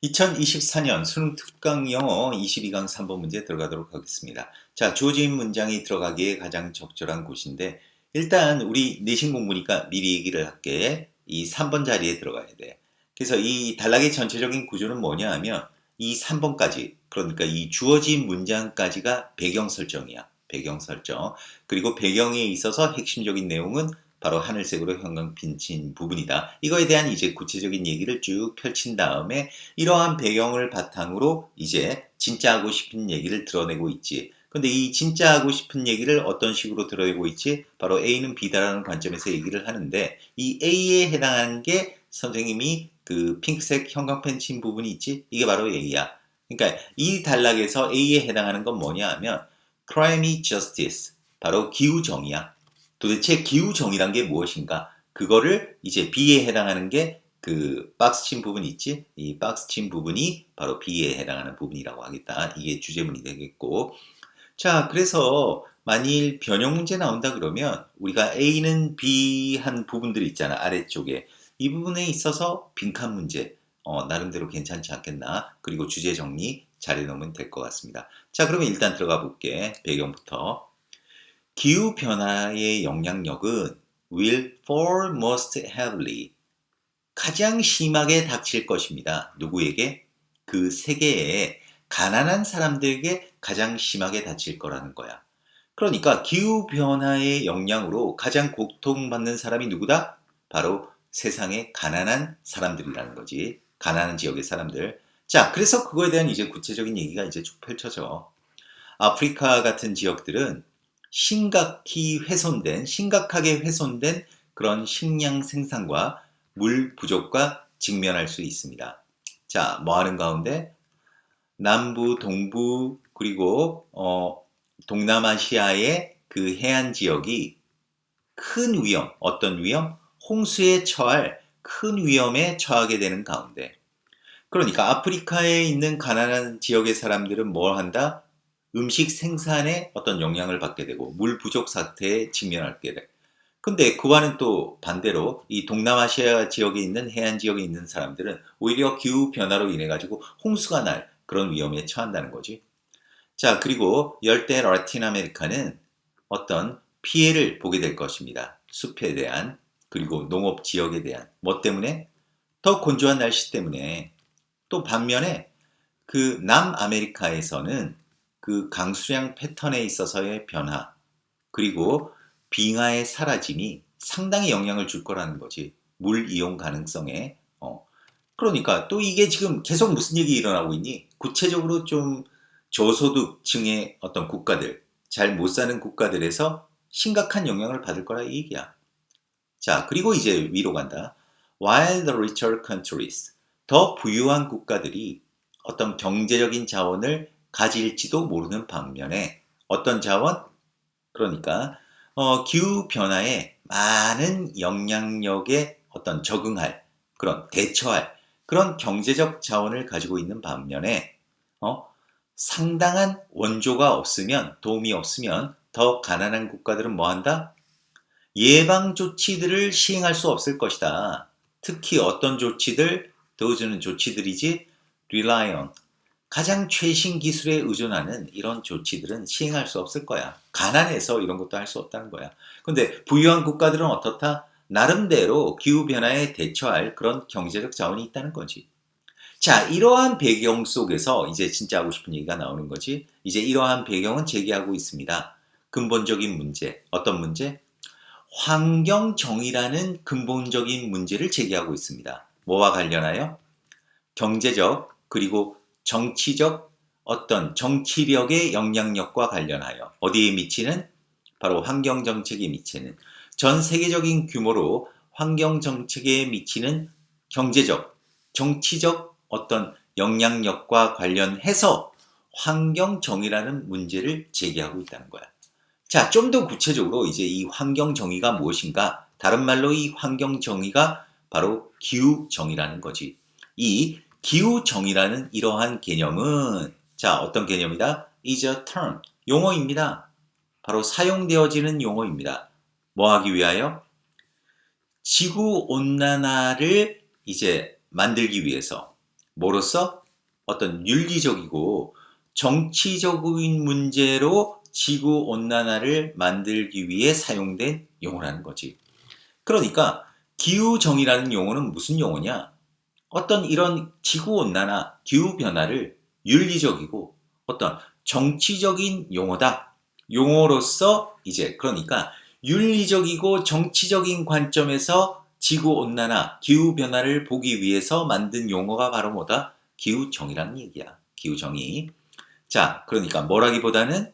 2024년 수능 특강 영어 22강 3번 문제 들어가도록 하겠습니다. 자, 주어진 문장이 들어가기에 가장 적절한 곳인데 일단 우리 내신 공부니까 미리 얘기를 할게. 이 3번 자리에 들어가야 돼. 그래서 이 단락의 전체적인 구조는 뭐냐 하면 이 3번까지, 그러니까 이 주어진 문장까지가 배경 설정이야. 배경 설정. 그리고 배경에 있어서 핵심적인 내용은 바로 하늘색으로 형광 빈친 부분이다. 이거에 대한 이제 구체적인 얘기를 쭉 펼친 다음에 이러한 배경을 바탕으로 이제 진짜 하고 싶은 얘기를 드러내고 있지. 근데 이 진짜 하고 싶은 얘기를 어떤 식으로 드러내고 있지? 바로 A는 B다라는 관점에서 얘기를 하는데 이 A에 해당하는 게 선생님이 그 핑크색 형광펜 친 부분이 있지? 이게 바로 A야. 그러니까 이 단락에서 A에 해당하는 건 뭐냐 하면 climate justice, 바로 기후정의야. 도대체 기후정의란 게 무엇인가? 그거를 이제 B에 해당하는 게 그 박스 친 부분 있지? 이 박스 친 부분이 바로 B에 해당하는 부분이라고 하겠다. 이게 주제문이 되겠고. 자, 그래서 만일 변형 문제 나온다 그러면 우리가 A는 B 한 부분들이 있잖아. 아래쪽에. 이 부분에 있어서 빈칸 문제. 나름대로 괜찮지 않겠나? 그리고 주제 정리 잘해 놓으면 될 것 같습니다. 자, 그러면 일단 들어가 볼게. 배경부터. 기후변화의 영향력은 will fall most heavily, 가장 심하게 닥칠 것입니다. 누구에게? 그 세계에 가난한 사람들에게 가장 심하게 닥칠 거라는 거야. 그러니까 기후변화의 영향으로 가장 고통받는 사람이 누구다? 바로 세상의 가난한 사람들이라는 거지. 가난한 지역의 사람들. 자, 그래서 그거에 대한 이제 구체적인 얘기가 이제 쭉 펼쳐져. 아프리카 같은 지역들은 심각하게 훼손된 그런 식량 생산과 물 부족과 직면할 수 있습니다. 자, 뭐 하는 가운데? 남부, 동부, 그리고 동남아시아의 그 해안 지역이 큰 위험, 어떤 위험? 홍수에 처할 큰 위험에 처하게 되는 가운데. 그러니까 아프리카에 있는 가난한 지역의 사람들은 뭘 한다? 음식 생산에 어떤 영향을 받게 되고 물 부족 사태에 직면하게 돼. 근데 그와는 또 반대로 이 동남아시아 지역에 있는 해안 지역에 있는 사람들은 오히려 기후 변화로 인해 가지고 홍수가 날 그런 위험에 처한다는 거지. 자, 그리고 열대 라틴 아메리카는 어떤 피해를 보게 될 것입니다. 숲에 대한, 그리고 농업 지역에 대한. 뭐 때문에? 더 건조한 날씨 때문에. 또 반면에 그 남아메리카에서는 그 강수량 패턴에 있어서의 변화, 그리고 빙하의 사라짐이 상당히 영향을 줄 거라는 거지. 물 이용 가능성에. 그러니까 또 이게 지금 계속 무슨 얘기 일어나고 있니? 구체적으로 좀 저소득층의 어떤 국가들, 잘 못 사는 국가들에서 심각한 영향을 받을 거라 이 얘기야. 자, 그리고 이제 위로 간다. While the richer countries, 더 부유한 국가들이 어떤 경제적인 자원을 가질지도 모르는 반면에 어떤 자원? 그러니까 기후 변화에 많은 영향력에 어떤 적응할, 그런 대처할 그런 경제적 자원을 가지고 있는 반면에 어, 상당한 원조가 없으면, 도움이 없으면 더 가난한 국가들은 뭐 한다? 예방 조치들을 시행할 수 없을 것이다. 특히 어떤 조치들? 도와주는 조치들이지. rely on, 가장 최신 기술에 의존하는 이런 조치들은 시행할 수 없을 거야. 가난해서 이런 것도 할 수 없다는 거야. 근데 부유한 국가들은 어떻다? 나름대로 기후변화에 대처할 그런 경제적 자원이 있다는 거지. 자, 이러한 배경 속에서 이제 진짜 하고 싶은 얘기가 나오는 거지. 이제 이러한 배경은 제기하고 있습니다. 근본적인 문제. 어떤 문제? 환경정의라는 근본적인 문제를 제기하고 있습니다. 뭐와 관련하여? 경제적 그리고 정치적 어떤 정치력의 영향력과 관련하여 어디에 미치는? 바로 환경정책에 미치는, 전 세계적인 규모로 환경정책에 미치는 경제적, 정치적 어떤 영향력과 관련해서 환경정의라는 문제를 제기하고 있다는 거야. 자, 좀 더 구체적으로 이제 이 환경정의가 무엇인가? 다른 말로 이 환경정의가 바로 기후정의라는 거지. 이 기후정의라는 이러한 개념은, 자, 어떤 개념이다? is a term, 용어입니다. 바로 사용되어지는 용어입니다. 뭐 하기 위하여? 지구온난화를 이제 만들기 위해서, 뭐로써? 어떤 윤리적이고 정치적인 문제로 지구온난화를 만들기 위해 사용된 용어라는 거지. 그러니까 기후정의라는 용어는 무슨 용어냐? 어떤 이런 지구온난화, 기후변화를 윤리적이고 어떤 정치적인 용어다. 용어로서 이제 그러니까 윤리적이고 정치적인 관점에서 지구온난화, 기후변화를 보기 위해서 만든 용어가 바로 뭐다? 기후정의라는 얘기야. 기후정의. 자, 그러니까 뭐라기보다는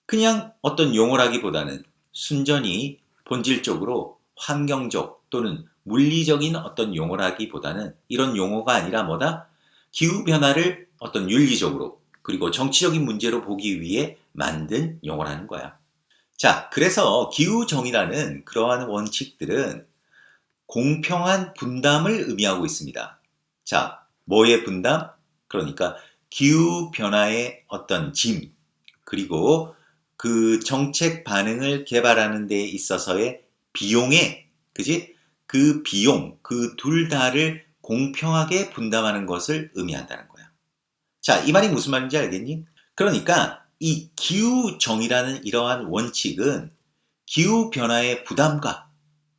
그냥 어떤 용어라기보다는 순전히 본질적으로 환경적 또는 물리적인 어떤 용어라기보다는 이런 용어가 아니라 뭐다? 기후변화를 어떤 윤리적으로 그리고 정치적인 문제로 보기 위해 만든 용어라는 거야. 자, 그래서 기후정의라는 그러한 원칙들은 공평한 분담을 의미하고 있습니다. 자, 뭐의 분담? 그러니까 기후변화의 어떤 짐, 그리고 그 정책 반응을 개발하는 데 있어서의 비용에, 그지? 그 비용, 그 둘 다를 공평하게 분담하는 것을 의미한다는 거야. 자, 이 말이 무슨 말인지 알겠니? 그러니까 이 기후정의라는 이러한 원칙은 기후변화의 부담과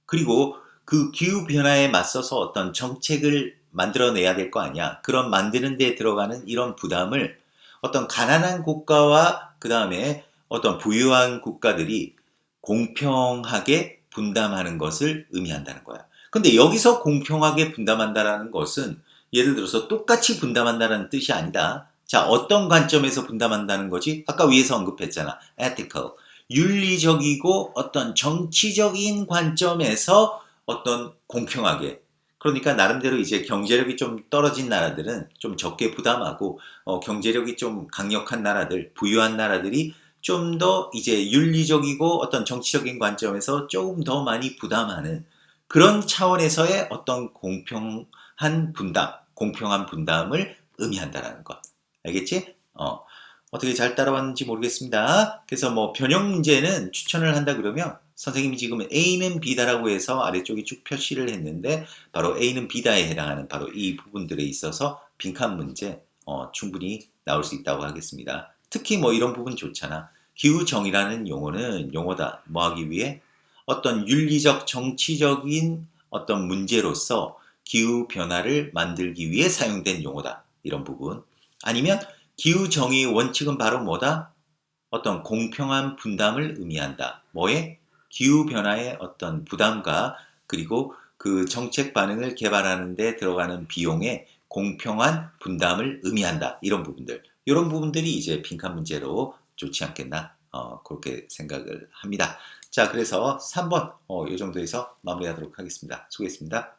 그리고 그 기후변화에 맞서서 어떤 정책을 만들어내야 될 거 아니야. 그런 만드는 데 들어가는 이런 부담을 어떤 가난한 국가와 그 다음에 어떤 부유한 국가들이 공평하게 분담하는 것을 의미한다는 거야. 근데 여기서 공평하게 분담한다라는 것은 예를 들어서 똑같이 분담한다는 뜻이 아니다. 자, 어떤 관점에서 분담한다는 거지? 아까 위에서 언급했잖아. ethical. 윤리적이고 어떤 정치적인 관점에서 어떤 공평하게 그러니까 나름대로 이제 경제력이 좀 떨어진 나라들은 좀 적게 부담하고 경제력이 좀 강력한 나라들, 부유한 나라들이 좀 더 이제 윤리적이고 어떤 정치적인 관점에서 조금 더 많이 부담하는 그런 차원에서의 어떤 공평한 분담, 공평한 분담을 의미한다라는 것. 알겠지? 어떻게 잘 따라왔는지 모르겠습니다. 그래서 뭐 변형 문제는 추천을 한다 그러면 선생님이 지금 A는 B다라고 해서 아래쪽에 쭉 표시를 했는데 바로 A는 B다에 해당하는 바로 이 부분들에 있어서 빈칸 문제 충분히 나올 수 있다고 하겠습니다. 특히 뭐 이런 부분 좋잖아. 기후정의라는 용어는 용어다. 뭐 하기 위해? 어떤 윤리적 정치적인 어떤 문제로서 기후변화를 만들기 위해 사용된 용어다. 이런 부분. 아니면 기후정의의 원칙은 바로 뭐다? 어떤 공평한 분담을 의미한다. 뭐에? 기후변화의 어떤 부담과 그리고 그 정책 반응을 개발하는 데 들어가는 비용의 공평한 분담을 의미한다. 이런 부분들. 이런 부분들이 이제 빈칸 문제로 좋지 않겠나? 그렇게 생각을 합니다. 자, 그래서 3번 이 정도에서 마무리하도록 하겠습니다. 수고했습니다.